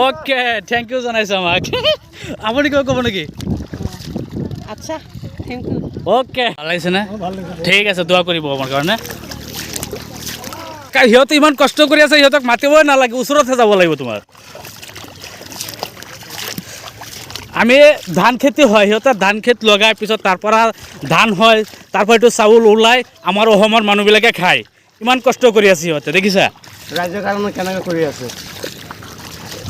okay thank you জনাইছে আমাক আপুনি কিবা ক'ব নেকি আচ্ছা থেংক ইউ ওকে ভাল লাগিছে নে ঠিক আছে দোয়া কৰিব আমাৰ কাৰণে সিহঁতে ইমান কষ্ট কৰি আছে সিহঁতক মাতিবই নালাগে ওচৰতহে যাব লাগিব তোমাৰ আমি ধান খেতি হয় সিহঁতে ধান খেত লগাই পিছত তাৰ পৰা ধান হয় তাৰ পৰা এইটো চাউল ওলাই আমাৰ অসমৰ মানুহবিলাকে খায় ইমান কষ্ট কৰি আছে সিহঁতে দেখিছা ৰাইজৰ কাৰণে কেনেকৈ কৰি আছে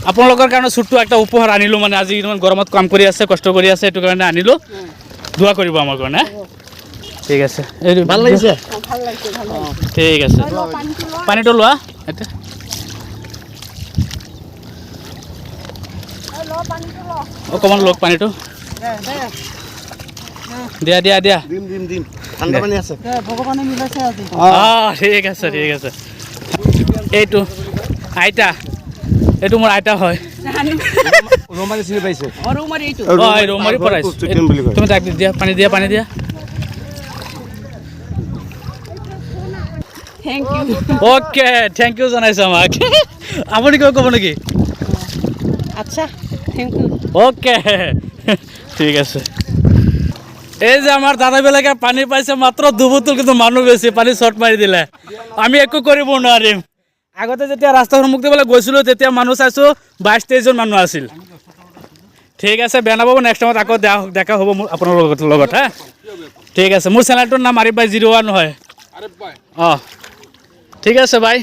আপোনালোকৰ কাৰণে ছোট্ট একটা উপহাৰ আনিলোঁ মানে আজি ইমান গৰমত কাম কৰি আছে কষ্ট কৰি আছে এইটো কাৰণে আনিলোঁ দোয়া কৰিব আমাৰ কাৰণে ঠিক আছে ভাল লাগিছে ভাল লাগিছে ঠিক আছে পানীটো লোৱা এতিয়া অকণমান লওক পানীটো দিয়া দিয়া দিয়া দিম ঠাণ্ডা পানী আছে ভগৱানে মিলাইছে আজি ঠিক আছে ঠিক আছে এইটো আইতা এইটো মোৰ আইতা হয় ৰৌমাৰী চিনি পাইছে ৰৌমাৰী পৰা তুমি তাক দিয়া পানী দিয়া thank you okay thank you জনাইছে আমাক আপুনি কিবা ক'ব নেকি আচ্ছা থেংক ইউ ওকে ঠিক আছে এই যে আমাৰ দাদাবিলাকে পানী পাইছে মাত্ৰ দুবোতল কিন্তু মানুহ বেছি পানী শ্বৰ্ট মাৰি দিলে আমি একো কৰিব নোৱাৰিম আগতে যেতিয়া ৰাস্তাৰ সন্মুখতে বোলে গৈছিলোঁ তেতিয়া মানুহ চাইছোঁ 22-23জন মানুহ আছিল ঠিক আছে বেয়া নাপাব নেক্সট টাইমত আকৌ দেখা হ'ব মোৰ আপোনালোকৰ লগত হা ঠিক আছে মোৰ চেনেলটোৰ নাম আৰিফ ভাই 01 হয় অঁ ঠিক আছে ভাই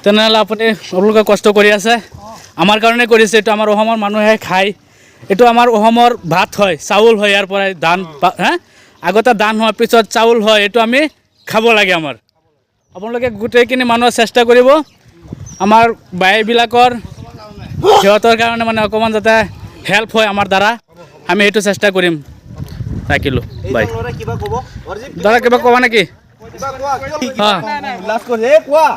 তেনেহ'লে আপুনি আপোনালোকে কষ্ট কৰি আছে আমাৰ কাৰণে কৰিছে এইটো আমাৰ অসমৰ মানুহে খায় এইটো আমাৰ অসমৰ ভাত হয় চাউল হয় ইয়াৰ পৰাই ধান হা আগতে ধান হোৱাৰ পিছত চাউল হয় এইটো আমি খাব লাগে আমাৰ আপোনালোকে গোটেইখিনি মানুহে চেষ্টা কৰিব আমাৰ বাইবিলাকৰ সিহঁতৰ কাৰণে মানে অকণমান যাতে হেল্প হয় আমাৰ দ্বাৰা আমি সেইটো চেষ্টা কৰিম ৰাখিলোঁ বাই দাদা কিবা ক'বা নেকি লাষ্ট কৰি কোৱা